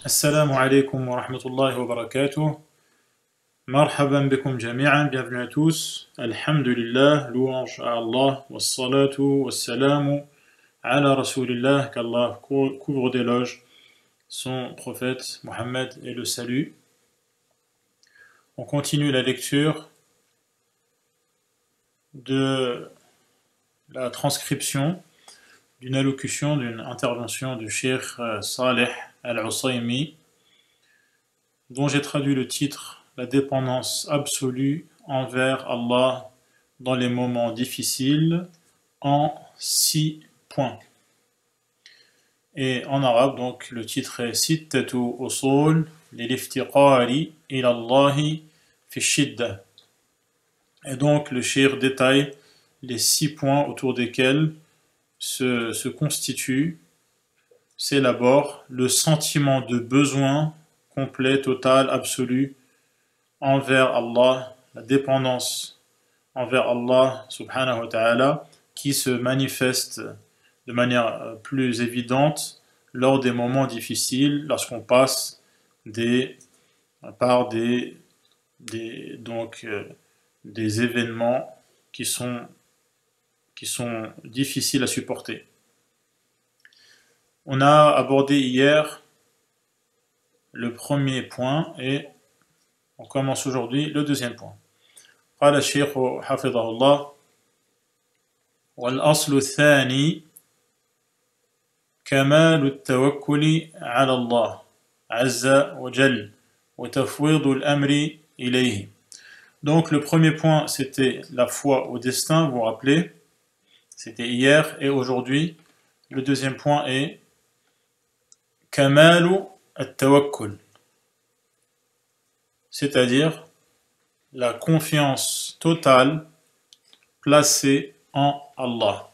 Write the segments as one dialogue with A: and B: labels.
A: Assalamu alaikum wa rahmatullahi wa barakatuh. Marhaban bikum jami'an, bienvenue à tous. Alhamdulillah, louange à Allah, wassalatu wassalamu ala rasulillah, qu'Allah couvre d'éloges son prophète Mohammed et le salut. On continue la lecture de la transcription d'une allocution, d'une intervention du Cheikh Saleh Al-Usaymi, dont j'ai traduit le titre « La dépendance absolue envers Allah dans les moments difficiles » en 6 points. Et en arabe, donc, le titre est « Sittatu usul lil-iftiqari ila Allahi fi shidda ». Et donc, le cheikh détaille les 6 points autour desquels se constitue, s'élabore le sentiment de besoin complet, total, absolu envers Allah, la dépendance envers Allah subhanahu wa ta'ala, qui se manifeste de manière plus évidente lors des moments difficiles, lorsqu'on passe par des événements qui sont difficiles à supporter. On a abordé hier le premier point et on commence aujourd'hui le deuxième point. قال الشيخ حفظه الله والأصل الثاني كمال التوكل على الله عز وجل وتفويض الأمر إليه. Donc le premier point c'était la foi au destin, vous vous rappelez, c'était hier et aujourd'hui. Le deuxième point est Kamalu at-tawakkul, c'est-à-dire la confiance totale placée en Allah.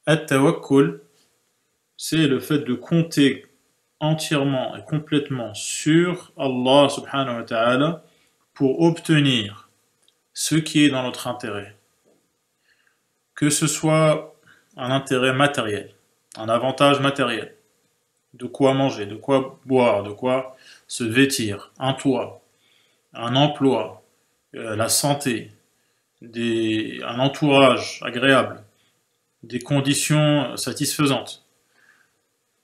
A: At-tawakkul, c'est le fait de compter entièrement et complètement sur Allah subhanahu wa ta'ala pour obtenir ce qui est dans notre intérêt. Que ce soit un intérêt matériel, un avantage matériel, de quoi manger, de quoi boire, de quoi se vêtir, un toit, un emploi, la santé, un entourage agréable, des conditions satisfaisantes,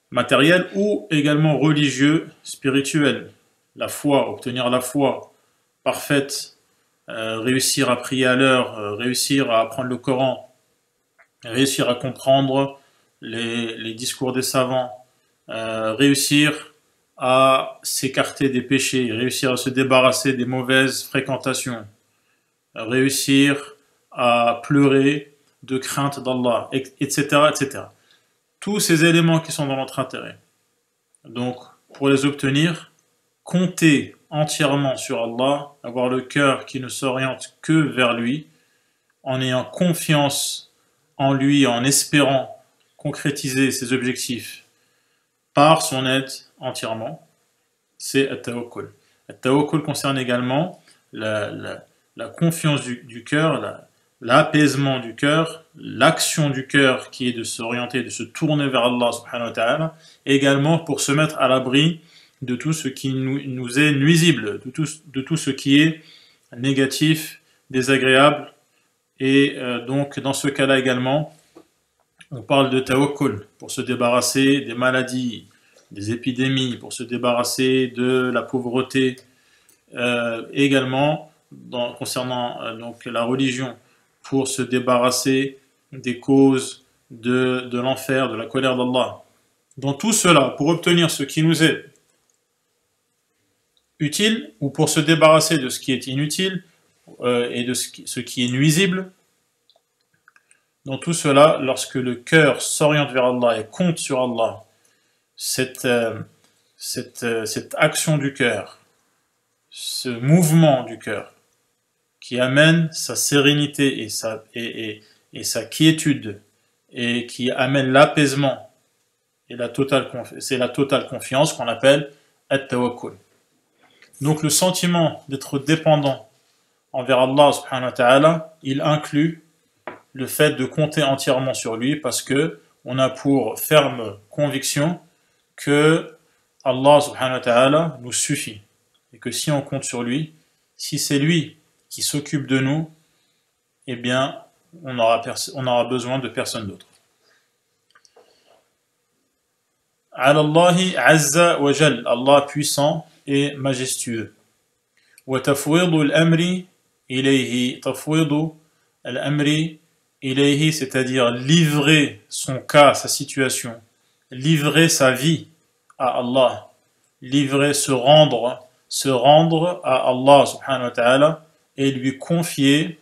A: matérielles ou également religieux, spirituels, la foi, obtenir la foi parfaite, réussir à prier à l'heure, réussir à apprendre le Coran, réussir à comprendre les discours des savants, réussir à s'écarter des péchés, réussir à se débarrasser des mauvaises fréquentations, réussir à pleurer de crainte d'Allah, etc., etc. Tous ces éléments qui sont dans notre intérêt. Donc, pour les obtenir, compter entièrement sur Allah, avoir le cœur qui ne s'oriente que vers lui, en ayant confiance en lui, en espérant concrétiser ses objectifs par son aide entièrement, c'est at-tawakkul. At-tawakkul concerne également la confiance du cœur, l'apaisement du cœur, l'action du cœur qui est de s'orienter, de se tourner vers Allah subhanahu wa ta'ala, et également pour se mettre à l'abri de tout ce qui nous est nuisible, de tout ce qui est négatif, désagréable, et donc dans ce cas-là également, on parle de tawakkul, pour se débarrasser des maladies, des épidémies, pour se débarrasser de la pauvreté, également concernant donc la religion, pour se débarrasser des causes de l'enfer, de la colère d'Allah. Dans tout cela, pour obtenir ce qui nous est utile, ou pour se débarrasser de ce qui est inutile, et de ce qui est nuisible, dans tout cela, lorsque le cœur s'oriente vers Allah et compte sur Allah, cette action du cœur, ce mouvement du cœur, qui amène sa sérénité et sa quiétude, et qui amène l'apaisement, et c'est la totale confiance qu'on appelle at-tawakkul. Donc le sentiment d'être dépendant envers Allah subhanahu wa ta'ala, il inclut le fait de compter entièrement sur lui, parce que on a pour ferme conviction que Allah subhanahu wa ta'ala nous suffit. Et que si on compte sur lui, si c'est lui qui s'occupe de nous, eh bien, on aura besoin de personne d'autre. Ala Allahi azza wa jal, Allah puissant et majestueux. Wa tafwidu al-amri ilayhi, tafwidu al-amri ilayhi, c'est-à-dire livrer son cas, sa situation, livrer sa vie à Allah, livrer, se rendre à Allah subhanahu wa ta'ala et lui confier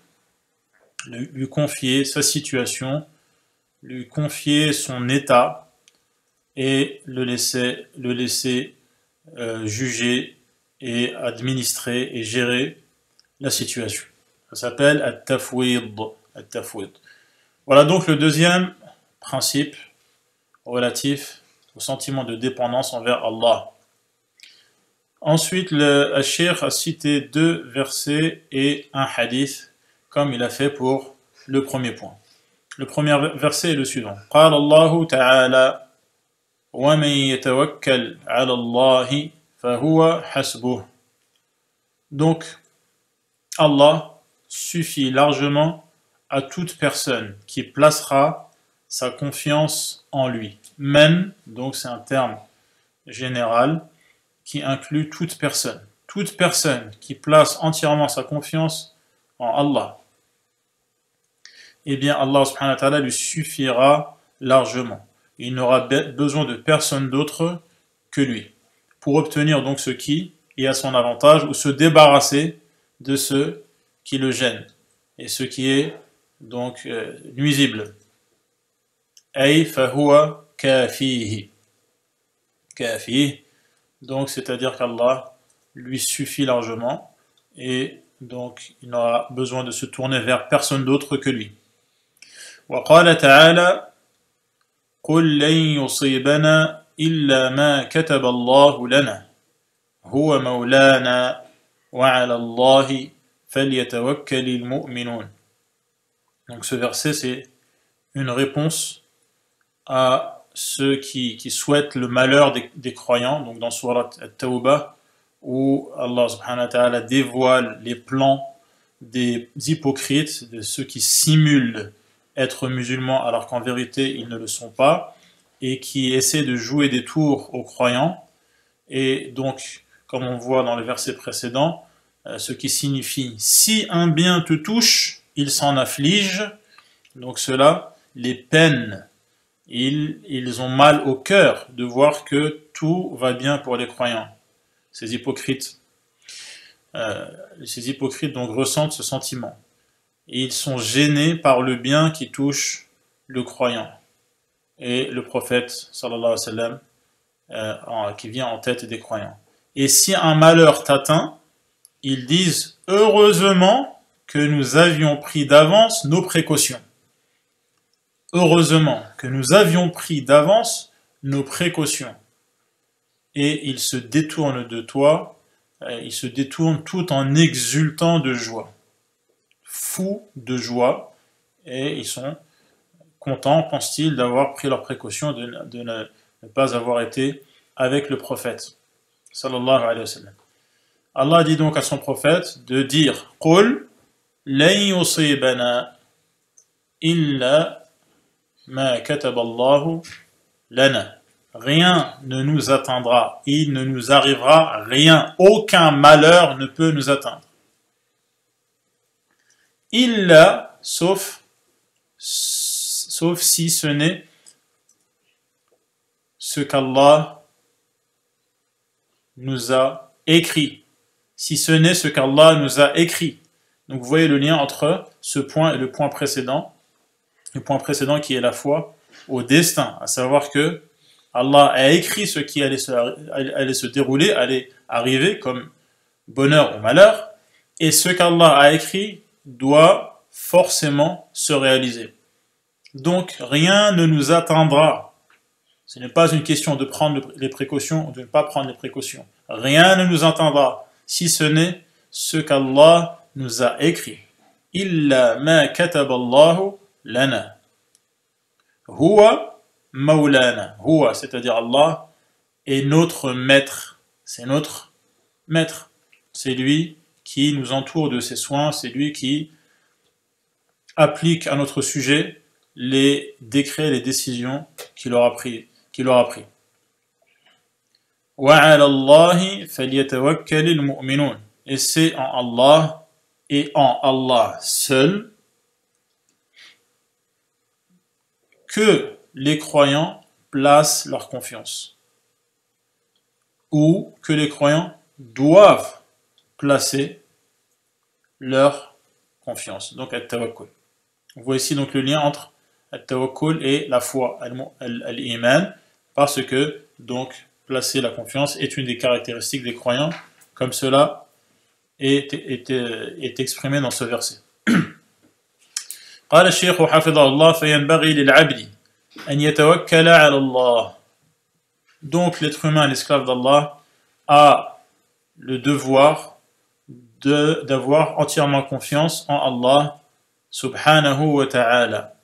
A: sa situation, lui confier son état et le laisser juger et administrer et gérer la situation. Ça s'appelle at-tafwid. Voilà donc le deuxième principe relatif au sentiment de dépendance envers Allah. Ensuite, le Cheikh a cité 2 versets et un hadith, comme il a fait pour le premier point. Le premier verset est le suivant. قال الله تعالى ومن يتوكل على الله فهو حسبه. Donc, Allah suffit largement à toute personne qui placera sa confiance en lui. Men, donc c'est un terme général qui inclut toute personne. Toute personne qui place entièrement sa confiance en Allah, eh bien Allah subhanahu wa ta'ala lui suffira largement. Il n'aura besoin de personne d'autre que lui pour obtenir donc ce qui est à son avantage ou se débarrasser de ce qui le gêne et ce qui est donc nuisible. Ay fahuwa kafihi. Kafihi. Donc c'est-à-dire qu'Allah lui suffit largement et donc il n'aura besoin de se tourner vers personne d'autre que lui. وقال تعالى قل لن يصيبنا إلا ما كتب الله لنا هو مولانا وعلى الله فليتوكل المؤمنون. Donc ce verset c'est une réponse à ceux qui souhaitent le malheur des croyants, donc dans Surat At-Tawbah, où Allah subhanahu wa ta'ala dévoile les plans des hypocrites, de ceux qui simulent être musulmans alors qu'en vérité ils ne le sont pas, et qui essaient de jouer des tours aux croyants, et donc, comme on voit dans le verset précédent, ce qui signifie « si un bien te touche, il s'en afflige », donc cela les peine. Ils ont mal au cœur de voir que tout va bien pour les croyants. Ces hypocrites donc ressentent ce sentiment. Et ils sont gênés par le bien qui touche le croyant. Et le prophète, sallallahu alayhi wa sallam, qui vient en tête des croyants. Et si un malheur t'atteint, ils disent « Heureusement que nous avions pris d'avance nos précautions. » Heureusement que nous avions pris d'avance nos précautions. Et ils se détournent de toi, ils se détournent tout en exultant de joie. Fous de joie, et ils sont contents, pensent-ils, d'avoir pris leurs précautions, de ne pas avoir été avec le prophète. Sallallahu alayhi wa sallam. Allah dit donc à son prophète de dire « Qul lan yusibana illa ma kataballahu lana » Rien ne nous atteindra, il ne nous arrivera rien, aucun malheur ne peut nous atteindre. Illa, sauf si ce n'est ce qu'Allah nous a écrit. Si ce n'est ce qu'Allah nous a écrit. Donc vous voyez le lien entre ce point et le point précédent. Le point précédent qui est la foi au destin, à savoir que Allah a écrit ce qui allait se dérouler, allait arriver comme bonheur ou malheur, et ce qu'Allah a écrit doit forcément se réaliser. Donc rien ne nous atteindra. Ce n'est pas une question de prendre les précautions ou de ne pas prendre les précautions. Rien ne nous atteindra, si ce n'est ce qu'Allah nous a écrit. Illa ma kataballahu lana. Huwa Maulana, Huwa, c'est-à-dire Allah, est notre maître. C'est notre maître. C'est lui qui nous entoure de ses soins, c'est lui qui applique à notre sujet les décrets, les décisions qu'il aura pris. وَعَلَى اللَّهِ فَلْيَتَوَكَّلِ الْمُؤْمِنُونَ. Et c'est en Allah et en Allah seul que les croyants placent leur confiance, ou que les croyants doivent placer leur confiance. Donc, at-tawakkul. On voit ici donc le lien entre at-tawakkul et la foi, al-iman, parce que donc placer la confiance est une des caractéristiques des croyants, comme cela est exprimé dans ce verset. قال الشيخ حفظه الله فينبغي للعبد أن يتوكل على الله. Donc l'être humain, l'esclave d'Allah, a le devoir d'avoir entièrement confiance en Allah subhanahu wa ta'ala.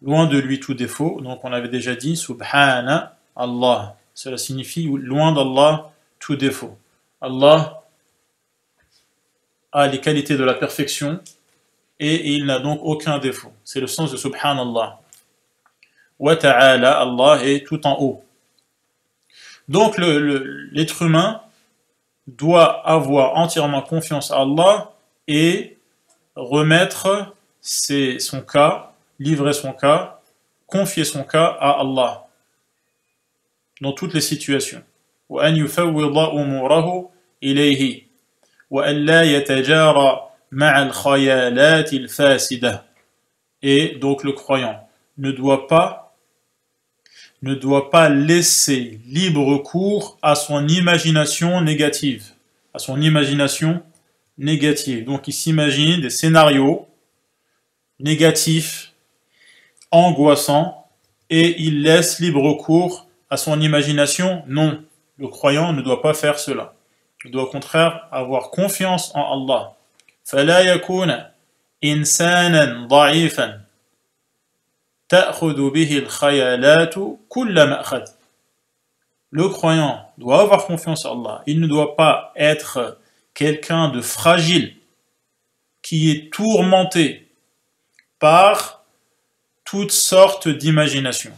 A: Loin de lui tout défaut, donc on avait déjà dit subhana Allah. Cela signifie loin d'Allah tout défaut. Allah a les qualités de la perfection et il n'a donc aucun défaut. C'est le sens de subhanallah. Wa ta'ala, Allah est tout en haut. Donc l'être humain doit avoir entièrement confiance à Allah et remettre son cas, livrer son cas, confier son cas à Allah dans toutes les situations. وأن يفوض أموره إليه وأن لا يتجارى مع الخيالات الفاسدة. Et donc le croyant ne doit pas laisser libre cours à son imagination négative. Donc il s'imagine des scénarios négatifs, angoissants, et il laisse libre cours à son imagination. Non, le croyant ne doit pas faire cela. Il doit au contraire avoir confiance en Allah. فَلَا يَكُونَ إِنسَانًا ضَعِيفًا تَأْخُذُ بِهِ الْخَيَالَاتُ كُلَّ مَأْخَذٍ. Le croyant doit avoir confiance en Allah. Il ne doit pas être quelqu'un de fragile qui est tourmenté par toutes sortes d'imaginations.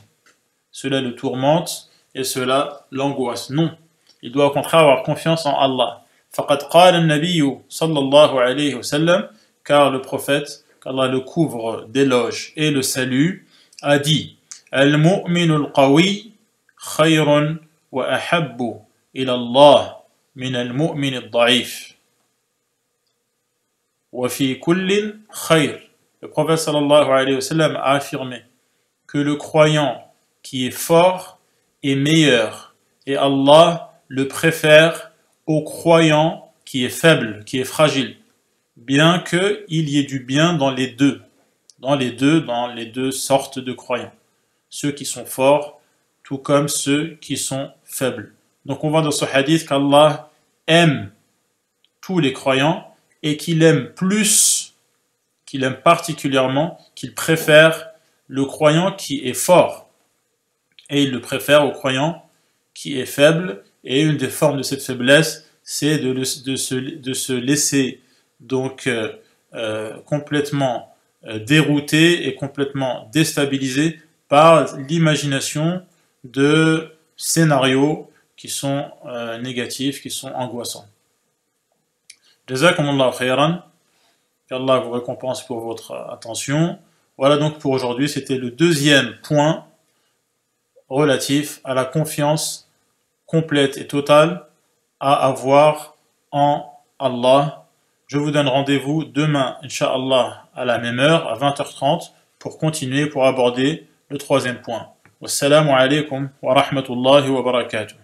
A: Cela le tourmente et cela l'angoisse. Non, il doit au contraire avoir confiance en Allah. فَقَدْ قَالَ النَّبِيُّ صَلَّى اللَّهُ عَلَيْهِ وسلم, car le prophète, qu'Allah le couvre d'éloges et le salue, a dit الْمُؤْمِنُ الْقَوِيُّ خَيْرٌ وَأَحَبُّ إِلَى اللَّهِ مِنَ الْمُؤْمِنِ الضَّعِيفِ وَفِي كُلٍّ خَيْرٌ. Le prophète sallallahu alayhi wa sallam a affirmé que le croyant qui est fort est meilleur, et Allah le préfère au croyant qui est faible, qui est fragile, bien qu'il y ait du bien dans les deux sortes de croyants, ceux qui sont forts tout comme ceux qui sont faibles. Donc on voit dans ce hadith qu'Allah aime tous les croyants et qu'il aime particulièrement, qu'il préfère le croyant qui est fort et il le préfère au croyant qui est faible. Et une des formes de cette faiblesse, c'est de se laisser donc complètement dérouter et complètement déstabiliser par l'imagination de scénarios qui sont négatifs, qui sont angoissants. Jazakumullahu khairan, qu'Allah vous récompense pour votre attention. Voilà donc pour aujourd'hui, c'était le deuxième point relatif à la confiance complète et totale à avoir en Allah. Je vous donne rendez-vous demain, Inch'Allah, à la même heure, à 20h30, pour continuer, pour aborder le troisième point. Wassalamu alaikum wa rahmatullahi wa barakatuh.